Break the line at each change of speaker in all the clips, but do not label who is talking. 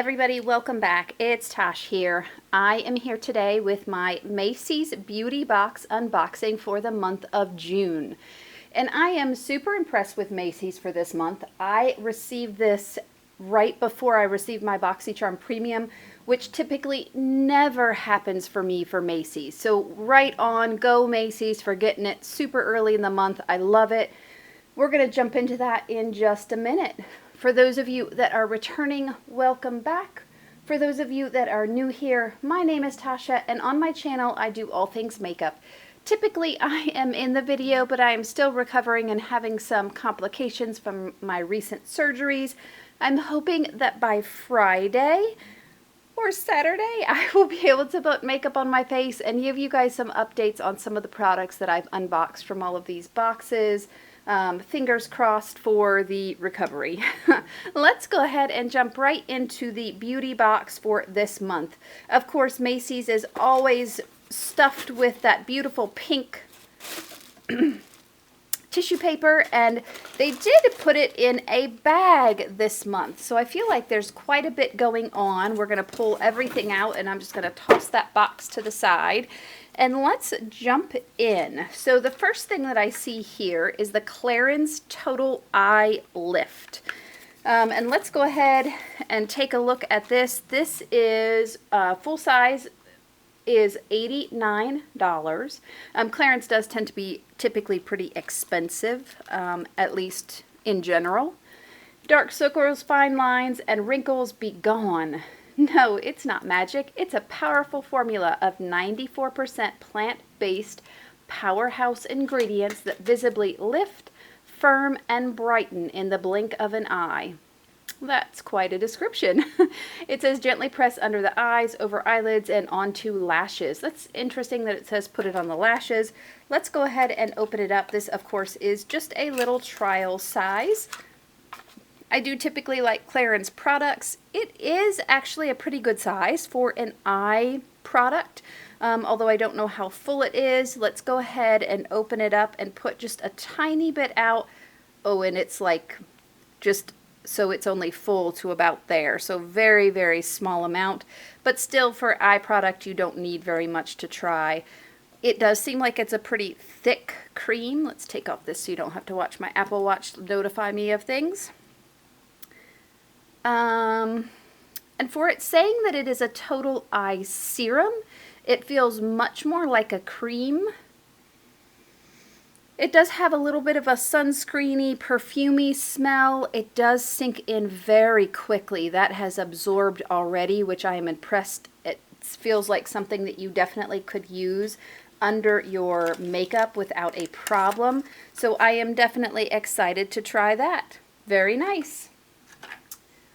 everybody, welcome back. It's Tosh here. I am here today with my Macy's Beauty Box unboxing for the month of June. And I am super impressed with Macy's for this month. I received this right before I received my BoxyCharm Premium, which typically never happens for me for Macy's. So right on, go Macy's for getting it super early in the month. I love it. We're going to jump into that in just a minute. For those of you that are returning, welcome back. For those of you that are new here, my name is Tasha, and on my channel I do all things makeup. Typically I am in the video, but I am still recovering and having some complications from my recent surgeries. I'm hoping that by Friday or Saturday I will be able to put makeup on my face and give you guys some updates on some of the products that I've unboxed from all of these boxes. Fingers crossed for the recovery. Let's go ahead and jump right into the beauty box for this month. Of course, Macy's is always stuffed with that beautiful pink tissue paper, and they did put it in a bag this month. So I feel like there's quite a bit going on. We're going to pull everything out, and I'm just going to toss that box to the side. And let's jump in. So the first thing that I see here is the Clarins Total Eye Lift. And let's go ahead and take a look at this. This is full size is $89. Clarins does tend to be typically pretty expensive, at least in general. Dark circles, fine lines, and wrinkles be gone. No, it's not magic. It's a powerful formula of 94% plant-based powerhouse ingredients that visibly lift, firm, and brighten in the blink of an eye. That's quite a description. It says gently press under the eyes, over eyelids, and onto lashes. That's interesting that it says put it on the lashes. Let's go ahead and open it up. This, of course, is just a little trial size. I do typically like Clarins products. It is actually a pretty good size for an eye product, although I don't know how full it is. Let's go ahead and open it up and put just a tiny bit out. Oh, and it's like just so it's only full to about there. So very, very small amount, but still for eye product, you don't need very much to try. It does seem like it's a pretty thick cream. Let's take off this so you don't have to watch my Apple Watch notify me of things. And for it saying that it is a total eye serum, it feels much more like a cream. It does have a little bit of a sunscreeny, perfumey smell. It does sink in very quickly. That has absorbed already, which I am impressed. It feels like something that you definitely could use under your makeup without a problem. So I am definitely excited to try that. Very nice.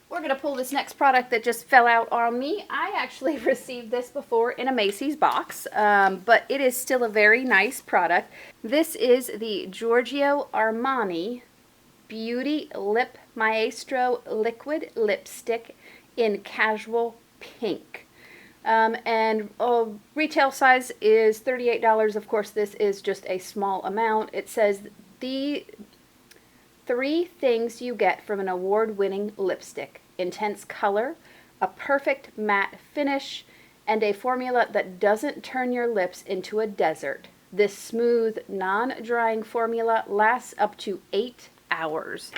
We're going to pull this next product that just fell out on me. I actually received this before in a Macy's box, but it is still a very nice product. This is the Giorgio Armani Beauty Lip Maestro Liquid Lipstick in Casual Pink. Retail size is $38. Of course, this is just a small amount. It says the 3 things you get from an award-winning lipstick: intense color, a perfect matte finish, and a formula that doesn't turn your lips into a desert. This smooth, non-drying formula lasts up to 8 hours.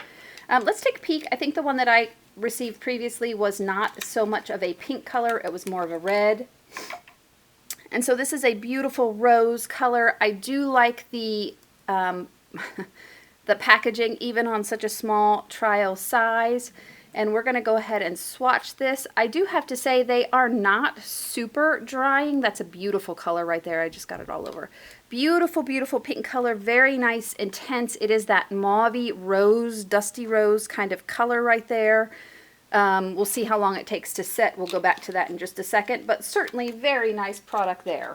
Let's take a peek. I think the one that I received previously was not so much of a pink color. It was more of a red. And so this is a beautiful rose color. I do like the the packaging, even on such a small trial size. And we're going to go ahead and swatch this. I do have to say they are not super drying. That's a beautiful color right there. I just got it all over. Beautiful, beautiful pink color. Very nice, intense. It is that mauvey rose, dusty rose kind of color right there. We'll see how long it takes to set. We'll go back to that in just a second, but certainly very nice product there.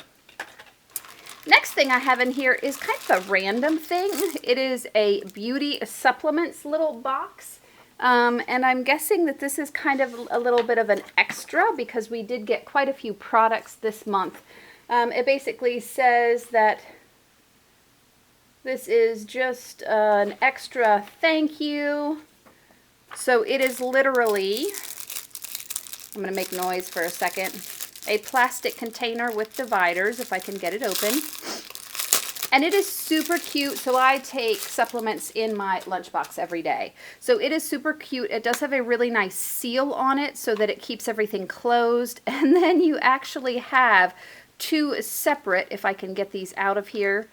Next thing I have in here is kind of a random thing. It is a beauty supplements little box. And I'm guessing that this is kind of a little bit of an extra because we did get quite a few products this month. It basically says that this is just an extra thank you. So it is literally I'm going to make noise for a second. A plastic container with dividers, if I can get it open. And it is super cute. So I take supplements in my lunchbox every day. So it is super cute. It does have a really nice seal on it so that it keeps everything closed. And then you actually have two separate, if I can get these out of here.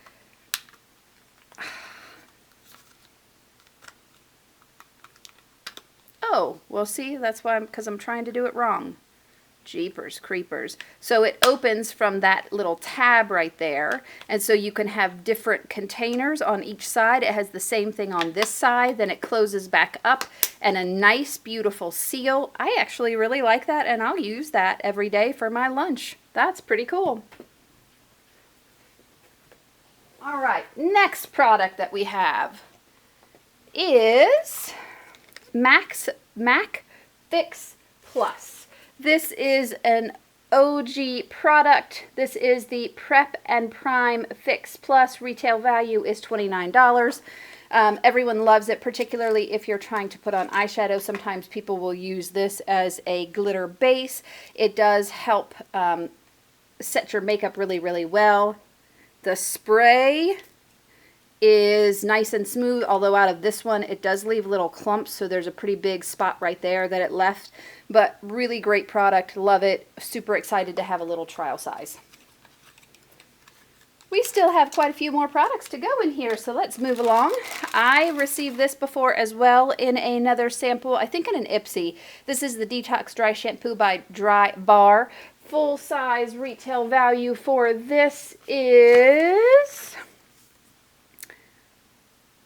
Oh, well, see, that's why because I'm trying to do it wrong. Jeepers creepers. So it opens from that little tab right there, and so you can have different containers on each side. It has the same thing on this side, then it closes back up, and a nice beautiful seal. I actually really like that, and I'll use that every day for my lunch. That's pretty cool. All right, next product that we have is Mac Fix Plus. This is an OG product. This is the Prep and Prime Fix Plus. Retail value is $29. Everyone loves it, particularly if you're trying to put on eyeshadow. Sometimes people will use this as a glitter base. It does help set your makeup really, really well. The spray is nice and smooth, although out of this one it does leave little clumps, so there's a pretty big spot right there that it left. But really great product, love it, super excited to have a little trial size. We still have quite a few more products to go in here, so let's move along. I received this before as well in another sample, I think in an Ipsy. This is the Detox Dry Shampoo by Dry Bar. Full size retail value for this is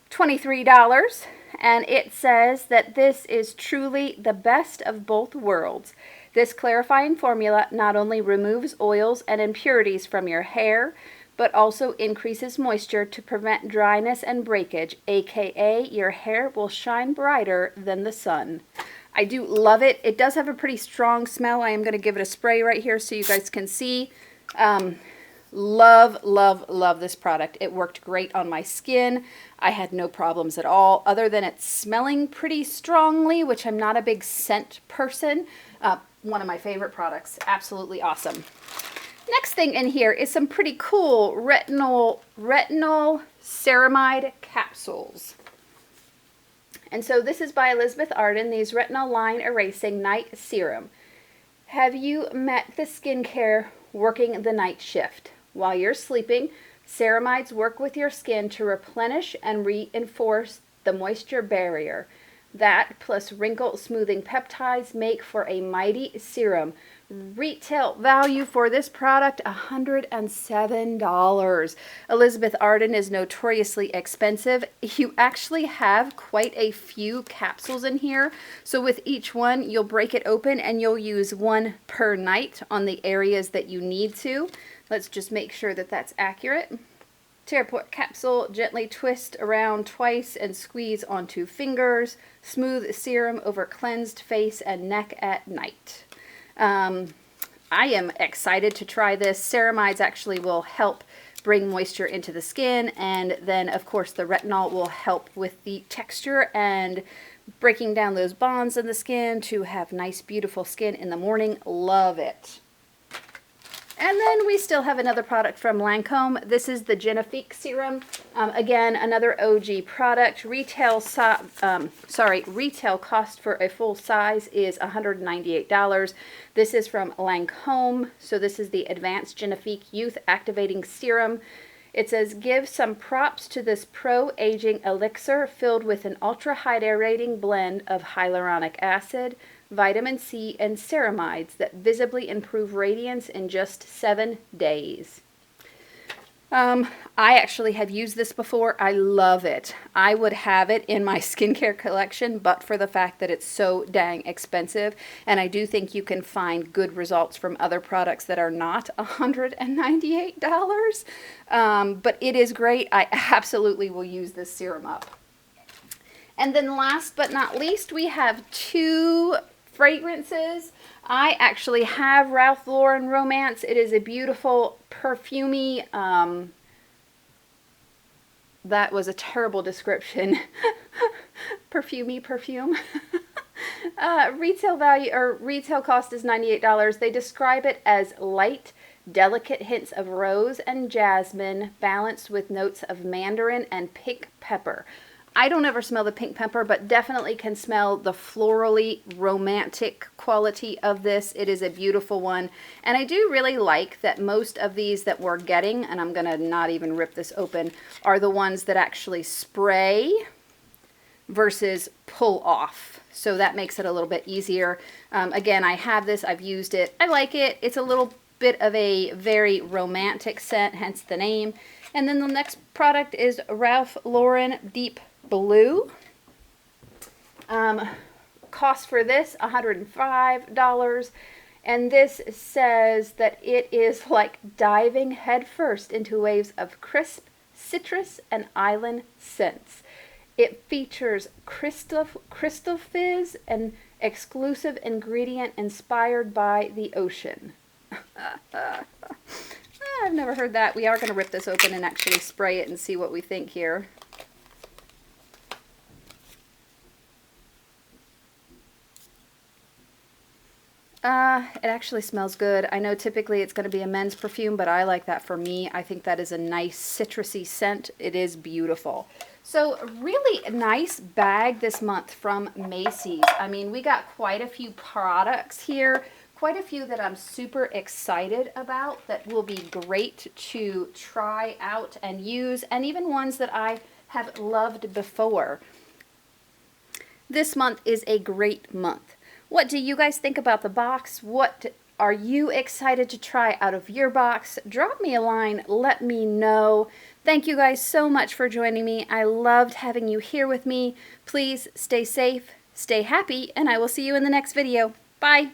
$23, and it says that this is truly the best of both worlds. This clarifying formula not only removes oils and impurities from your hair, but also increases moisture to prevent dryness and breakage, aka your hair will shine brighter than the sun. I do love it. It does have a pretty strong smell. I am going to give it a spray right here so you guys can see. Love, love, love this product. It worked great on my skin. I had no problems at all, other than it smelling pretty strongly, which I'm not a big scent person. One of my favorite products. Absolutely awesome. Next thing in here is some pretty cool retinol ceramide capsules. And so this is by Elizabeth Arden, these retinol line erasing night serum. Have you met the skincare working the night shift? While you're sleeping, ceramides work with your skin to replenish and reinforce the moisture barrier. That plus wrinkle smoothing peptides make for a mighty serum. Retail value for this product, $107. Elizabeth Arden is notoriously expensive. You actually have quite a few capsules in here. So with each one, you'll break it open and you'll use one per night on the areas that you need to. Let's just make sure that that's accurate. Tearport capsule, gently twist around twice and squeeze onto fingers. Smooth serum over cleansed face and neck at night. I am excited to try this. Ceramides actually will help bring moisture into the skin, and then of course the retinol will help with the texture and breaking down those bonds in the skin to have nice beautiful skin in the morning. Love it. And then we still have another product from Lancome. This is the Genifique Serum. Again, another OG product. Retail cost for a full size is $198. This is from Lancome. So this is the Advanced Genifique Youth Activating Serum. It says, give some props to this pro-aging elixir filled with an ultra-hydrating blend of hyaluronic acid, vitamin C, and ceramides that visibly improve radiance in just 7 days. I actually have used this before. I love it. I would have it in my skincare collection, but for the fact that it's so dang expensive. And I do think you can find good results from other products that are not $198. But it is great. I absolutely will use this serum up. And then last but not least, we have two fragrances. I actually have Ralph Lauren Romance. It is a beautiful perfumey, that was a terrible description. Perfumey perfume. Retail value or retail cost is $98. They describe it as light, delicate hints of rose and jasmine balanced with notes of mandarin and pink pepper. I don't ever smell the pink pepper, but definitely can smell the florally romantic quality of this. It is a beautiful one. And I do really like that most of these that we're getting, and I'm going to not even rip this open, are the ones that actually spray versus pull off. So that makes it a little bit easier. Again, I have this. I've used it. I like it. It's a little bit of a very romantic scent, hence the name. And then the next product is Ralph Lauren Deep Blue. Cost for this $105, and this says that it is like diving headfirst into waves of crisp citrus and island scents. It features crystal fizz, an exclusive ingredient inspired by the ocean. I've never heard that. We are going to rip this open and actually spray it and see what we think here. It actually smells good. I know typically it's going to be a men's perfume, but I like that for me. I think that is a nice citrusy scent. It is beautiful. So really nice bag this month from Macy's. I mean, we got quite a few products here, quite a few that I'm super excited about that will be great to try out and use, and even ones that I have loved before. This month is a great month. What do you guys think about the box? What are you excited to try out of your box? Drop me a line. Let me know. Thank you guys so much for joining me. I loved having you here with me. Please stay safe, stay happy, and I will see you in the next video. Bye.